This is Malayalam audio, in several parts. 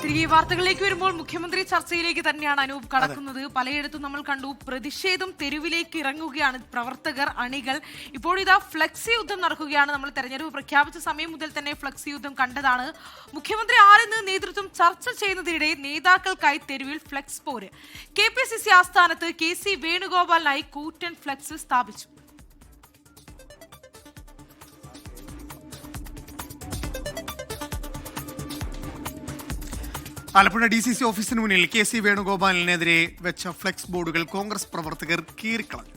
തിരികെ വാർത്തകളിലേക്ക് വരുമ്പോൾ മുഖ്യമന്ത്രി ചർച്ചയിലേക്ക് തന്നെയാണ് അനൂപ് കടക്കുന്നത്. പലയിടത്തും നമ്മൾ കണ്ടു പ്രതിഷേധം തെരുവിലേക്ക് ഇറങ്ങുകയാണ് പ്രവർത്തകർ, അണികൾ. ഇപ്പോഴിതാ ഫ്ലെക്സി യുദ്ധം നടക്കുകയാണ്. നമ്മൾ തെരഞ്ഞെടുപ്പ് പ്രഖ്യാപിച്ച സമയം മുതൽ തന്നെ ഫ്ലെക്സി യുദ്ധം കണ്ടതാണ്. മുഖ്യമന്ത്രി ആരെന്ന് നേതൃത്വം ചർച്ച ചെയ്യുന്നതിനിടെ നേതാക്കൾക്കായി തെരുവിൽ ഫ്ലെക്സ് പോര്. KPCC ആസ്ഥാനത്ത് KC വേണുഗോപാലിനായി കൂറ്റൻ ഫ്ലെക്സ് സ്ഥാപിച്ചു. ആലപ്പുഴ DCC ഓഫീസിന് മുന്നിൽ KC വേണുഗോപാലിനെതിരെ വെച്ച ഫ്ലെക്സ് ബോർഡുകൾ കോൺഗ്രസ് പ്രവർത്തകർ കീറിക്കളഞ്ഞു.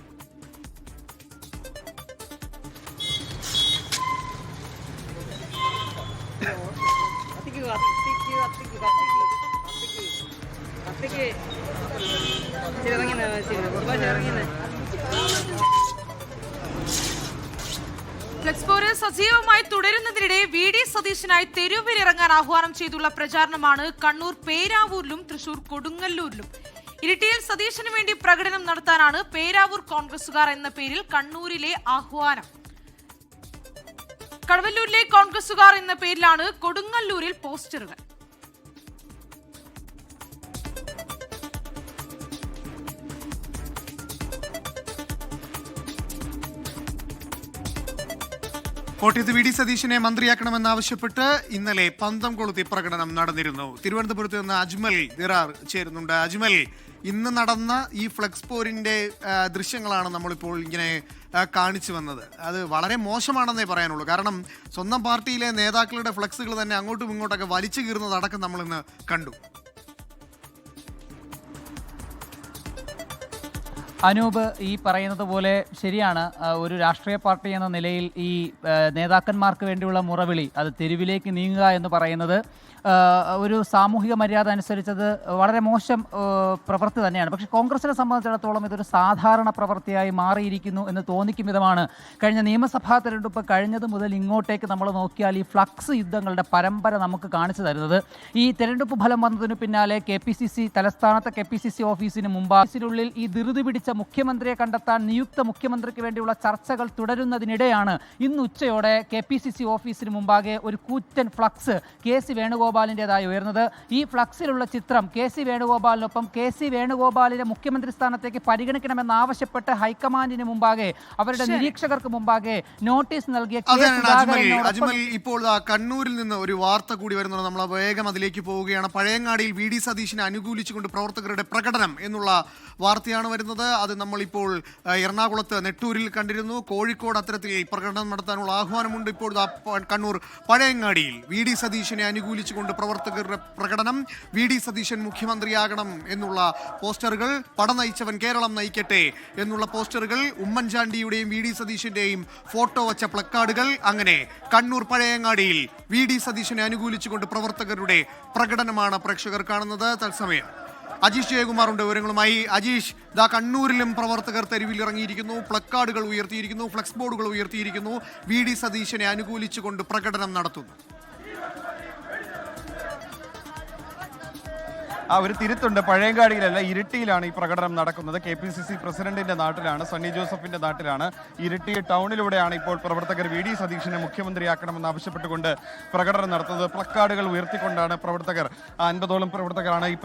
ഫ്ലെക്സ് പോര് സജീവമായി തുടരുന്നതിനിടെ VD സതീശനായി തെരുവിലിറങ്ങാൻ ആഹ്വാനം ചെയ്തുള്ള പ്രചാരണമാണ് കണ്ണൂർ പേരാവൂരിലും തൃശൂർ കൊടുങ്ങല്ലൂരിലും. ഇരിട്ടിയിൽ സതീശന് വേണ്ടി പ്രകടനം നടത്താനാണ് പേരാവൂർ കോൺഗ്രസുകാർ എന്ന പേരിൽ കണ്ണൂരിലെ ആഹ്വാനം. കടവല്ലൂരിലെ കോൺഗ്രസുകാർ എന്ന പേരിലാണ് കൊടുങ്ങല്ലൂരിൽ പോസ്റ്ററുകൾ. കോട്ടയത്ത് VD സതീശനെ മന്ത്രിയാക്കണമെന്നാവശ്യപ്പെട്ട് ഇന്നലെ പന്തം കൊളുത്തി പ്രകടനം നടന്നിരുന്നു. തിരുവനന്തപുരത്ത് നിന്ന് അജ്മൽ ദിറാർ ചേരുന്നുണ്ട്. അജ്മൽ, ഇന്ന് നടന്ന ഈ ഫ്ലെക്സ് പോരിന്റെ ദൃശ്യങ്ങളാണ് നമ്മളിപ്പോൾ ഇങ്ങനെ കാണിച്ചു വന്നത്. അത് വളരെ മോശമാണെന്നേ പറയാനുള്ളൂ. കാരണം സ്വന്തം പാർട്ടിയിലെ നേതാക്കളുടെ ഫ്ലെക്സുകൾ തന്നെ അങ്ങോട്ടും ഇങ്ങോട്ടൊക്കെ വലിച്ചു കീറുന്നതടക്കം നമ്മളിന്ന് കണ്ടു. അനൂപ് ഈ പറയുന്നത് പോലെ ശരിയാണ്. ഒരു രാഷ്ട്രീയ പാർട്ടി എന്ന നിലയിൽ ഈ നേതാക്കന്മാർക്ക് വേണ്ടിയുള്ള മുറവിളി, അത് തെരുവിലേക്ക് നീങ്ങുക എന്ന് പറയുന്നത് ഒരു സാമൂഹിക മര്യാദ അനുസരിച്ചത് വളരെ മോശം പ്രവൃത്തി തന്നെയാണ്. പക്ഷേ കോൺഗ്രസിനെ സംബന്ധിച്ചിടത്തോളം ഇതൊരു സാധാരണ പ്രവൃത്തിയായി മാറിയിരിക്കുന്നു എന്ന് തോന്നിക്കും വിധമാണ് കഴിഞ്ഞ നിയമസഭാ തെരഞ്ഞെടുപ്പ് കഴിഞ്ഞത് മുതൽ ഇങ്ങോട്ടേക്ക് നമ്മൾ നോക്കിയാൽ ഈ ഫ്ലക്സ് യുദ്ധങ്ങളുടെ പരമ്പര നമുക്ക് കാണിച്ചു തരുന്നത്. ഈ തെരഞ്ഞെടുപ്പ് ഫലം വന്നതിനു പിന്നാലെ KPCC തലസ്ഥാനത്തെ KPCC ഓഫീസിന് മുമ്പിനുള്ളിൽ ഈ ധൃതി പിടിച്ച മുഖ്യമന്ത്രിയെ കണ്ടെത്താൻ നിയുക്ത മുഖ്യമന്ത്രിക്ക് വേണ്ടിയുള്ള ചർച്ചകൾ തുടരുന്നതിനിടെയാണ് ഇന്ന് ഉച്ചയോടെ KPCC ഓഫീസിന് മുമ്പാകെ ഒരു കൂറ്റൻ ഫ്ലക്സ് KC വേണുഗോപാലിൻ്റെതായി ഉയർന്നത്. ഈ ഫ്ലക്സിലുള്ള ചിത്രം KC വേണുഗോപാലിനൊപ്പം KC വേണുഗോപാലിനെ മുഖ്യമന്ത്രി സ്ഥാനത്തേക്ക് പരിഗണിക്കണമെന്നാവശ്യപ്പെട്ട് ഹൈക്കമാൻഡിന് മുമ്പാകെ, അവരുടെ നിരീക്ഷകർക്ക് മുമ്പാകെ നോട്ടീസ് നൽകിയ അജ്മൽ, ഇപ്പോൾ കണ്ണൂരിൽ നിന്ന് ഒരു വാർത്ത കൂടി വരുന്നത്, നമ്മൾ വേഗം അതിലേക്ക് പോവുകയാണ്. പഴയങ്ങാടിയിൽ VD സതീശനെ അനുകൂലിച്ചുകൊണ്ട് പ്രവർത്തകരുടെ പ്രകടനം എന്നുള്ള വാർത്തയാണ് വരുന്നത്. അത് നമ്മളിപ്പോൾ എറണാകുളത്ത് നെട്ടൂരിൽ കണ്ടിരുന്നു. കോഴിക്കോട് അത്തരത്തിൽ പ്രകടനം നടത്താനുള്ള ആഹ്വാനമുണ്ട്. ഇപ്പോൾ കണ്ണൂർ പഴയങ്ങാടിയിൽ VD സതീശനെ അനുകൂലിച്ചുകൊണ്ട് പ്രവർത്തകരുടെ പ്രകടനം. VD സതീശൻ മുഖ്യമന്ത്രിയാകണം എന്നുള്ള പോസ്റ്ററുകൾ, പട നയിച്ചവൻ കേരളം നയിക്കട്ടെ എന്നുള്ള പോസ്റ്ററുകൾ, ഉമ്മൻചാണ്ടിയുടെയും VD സതീശന്റെയും ഫോട്ടോ വച്ച പ്ലക്കാർഡുകൾ. അങ്ങനെ കണ്ണൂർ പഴയങ്ങാടിയിൽ VD സതീശനെ അനുകൂലിച്ചുകൊണ്ട് പ്രവർത്തകരുടെ പ്രകടനമാണ് പ്രേക്ഷകർ കാണുന്നത്. തത്സമയം അജീഷ് ജയകുമാറുണ്ട് വിവരങ്ങളുമായി. അജീഷ്, കണ്ണൂരിലും പ്രവർത്തകർ തെരുവിൽ ഇറങ്ങിയിരിക്കുന്നു, പ്ലക്കാർഡുകൾ ഉയർത്തിയിരിക്കുന്നു, ഫ്ലെക്സ് ബോർഡുകൾ ഉയർത്തിയിരിക്കുന്നു, VD സതീശനെ അനുകൂലിച്ചുകൊണ്ട് പ്രകടനം നടത്തുന്നു. ഒരു തിരുത്തുണ്ട്, പഴയങ്ങാടിയിലല്ല ഇരിട്ടിയിലാണ് ഈ പ്രകടനം നടക്കുന്നത്. KPCC പ്രസിഡന്റിന്റെ നാട്ടിലാണ്, സണ്ണി ജോസഫിന്റെ നാട്ടിലാണ്. ഇരിട്ടി ടൗണിലൂടെയാണ് ഇപ്പോൾ പ്രവർത്തകർ VD സതീശനെ മുഖ്യമന്ത്രിയാക്കണമെന്ന് ആവശ്യപ്പെട്ടുകൊണ്ട് പ്രകടനം നടത്തുന്നത്. പ്ലക്കാർഡുകൾ ഉയർത്തിക്കൊണ്ടാണ് പ്രവർത്തകർ, 50ഓളം പ്രവർത്തകരാണ് ഈ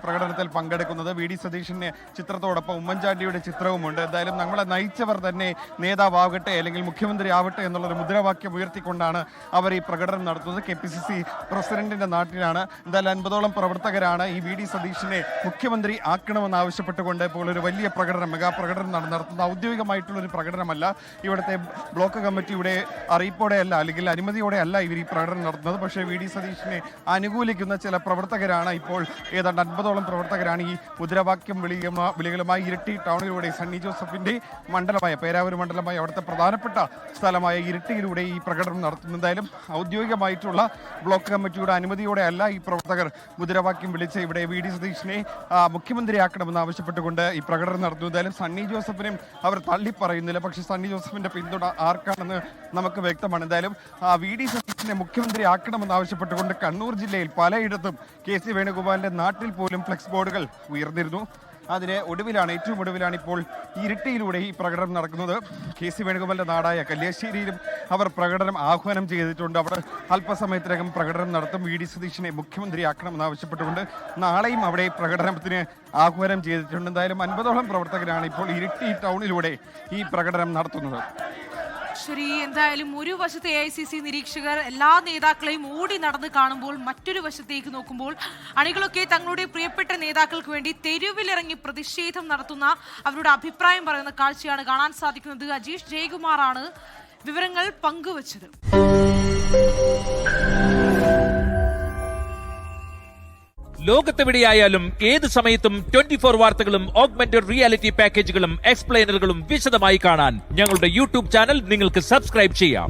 പ്രകടനത്തിൽ പങ്കെടുക്കുന്നത്. VD സതീശന്റെ ചിത്രത്തോടൊപ്പം ഉമ്മൻചാണ്ടിയുടെ ചിത്രവുമുണ്ട്. എന്തായാലും നമ്മളെ നയിച്ചവർ തന്നെ നേതാവാകട്ടെ അല്ലെങ്കിൽ മുഖ്യമന്ത്രി ആവട്ടെ എന്നുള്ളൊരു മുദ്രാവാക്യം ഉയർത്തിക്കൊണ്ടാണ് അവർ ഈ പ്രകടനം നടത്തുന്നത്. KPCC പ്രസിഡന്റിന്റെ നാട്ടിലാണ്. എന്തായാലും 50ഓളം പ്രവർത്തകരാണ് ഈ VD സതീശനെ മുഖ്യമന്ത്രി ആക്കണമെന്ന് ആവശ്യപ്പെട്ടുകൊണ്ട് ഇപ്പോൾ ഒരു വലിയ പ്രകടനം, മെഗാ പ്രകടനം നടത്തുന്നത്. ഔദ്യോഗികമായിട്ടുള്ളൊരു പ്രകടനമല്ല, ഇവിടുത്തെ ബ്ലോക്ക് കമ്മിറ്റിയുടെ അറിയിപ്പോടെയല്ല അല്ലെങ്കിൽ അനുമതിയോടെ അല്ല ഇവർ ഈ പ്രകടനം നടത്തുന്നത്. പക്ഷേ VD സതീശനെ അനുകൂലിക്കുന്ന ചില പ്രവർത്തകരാണ്, ഇപ്പോൾ ഏതാണ്ട് 50ഓളം പ്രവർത്തകരാണ് ഈ മുദ്രാവാക്യം വിളികളുമായി ഇരിട്ടി ടൗണിലൂടെ സണ്ണി ജോസഫിന്റെ മണ്ഡലമായ പേരാവൂർ മണ്ഡലമായ അവിടുത്തെ പ്രധാനപ്പെട്ട സ്ഥലമായ ഇരിട്ടിയിലൂടെ ഈ പ്രകടനം നടത്തുന്നത്. എന്തായാലും ഔദ്യോഗികമായിട്ടുള്ള ബ്ലോക്ക് കമ്മിറ്റിയുടെ അനുമതിയോടെ അല്ല ഈ പ്രവർത്തകർ മുദ്രാവാക്യം വിളിച്ച് ഇവിടെ VD സതീശനെ മുഖ്യമന്ത്രിയാക്കണമെന്ന് ആവശ്യപ്പെട്ടുകൊണ്ട് ഈ പ്രകടനം നടത്തുന്നു. എന്തായാലും സണ്ണി ജോസഫിനും അവർ തള്ളിപ്പറയുന്നില്ല, പക്ഷേ സണ്ണി ജോസഫിന്റെ പിന്തുണ ആർക്കാണെന്ന് നമുക്ക് വ്യക്തമാണ്. എന്തായാലും VD സതീശനെ മുഖ്യമന്ത്രി ആക്കണമെന്ന് ആവശ്യപ്പെട്ടുകൊണ്ട് കണ്ണൂർ ജില്ലയിൽ പലയിടത്തും KC വേണുഗോപാലിന്റെ നാട്ടിൽ പോലും ഫ്ലെക്സ് ബോർഡുകൾ ഉയർന്നിരുന്നു. ഒടുവിലാണ് ഇപ്പോൾ ഇരിട്ടിയിലൂടെ ഈ പ്രകടനം നടക്കുന്നത്. KC വേണുഗോപാലിന്റെ നാടായ കല്യാശ്ശേരിയിലും അവർ പ്രകടനം ആഹ്വാനം ചെയ്തിട്ടുണ്ട്. അവർ അല്പസമയത്തിനകം പ്രകടനം നടത്തും. VD സതീശനെ മുഖ്യമന്ത്രിയാക്കണമെന്ന് ആവശ്യപ്പെട്ടുകൊണ്ട് നാളെയും അവിടെ പ്രകടനത്തിന് ആഹ്വാനം ചെയ്തിട്ടുണ്ട്. എന്തായാലും 50ഓളം പ്രവർത്തകരാണ് ഇപ്പോൾ ഇരിട്ടി ടൗണിലൂടെ ഈ പ്രകടനം നടത്തുന്നത്. ശരി, എന്തായാലും ഒരു വശത്തെ AICC നിരീക്ഷകർ എല്ലാ നേതാക്കളെയും ഓടി നടന്ന് കാണുമ്പോൾ മറ്റൊരു വശത്തേക്ക് നോക്കുമ്പോൾ അണികളൊക്കെ തങ്ങളുടെ പ്രിയപ്പെട്ട നേതാക്കൾക്ക് വേണ്ടി തെരുവിലിറങ്ങി പ്രതിഷേധം നടത്തുന്ന അവരുടെ അഭിപ്രായം പറയുന്ന കാഴ്ചയാണ് കാണാൻ സാധിക്കുന്നത്. അജീഷ് ജയകുമാറാണ് വിവരങ്ങൾ പങ്കുവച്ചത്. ലോകത്തെവിടെയായാലും ഏത് സമയത്തും 24 വാർത്തകളും ഓഗ്മെന്റഡ് റിയാലിറ്റി പാക്കേജുകളും എക്സ്പ്ലെയിനറുകളും വിശദമായി കാണാൻ ഞങ്ങളുടെ യൂട്യൂബ് ചാനൽ നിങ്ങൾക്ക് സബ്സ്ക്രൈബ് ചെയ്യാം.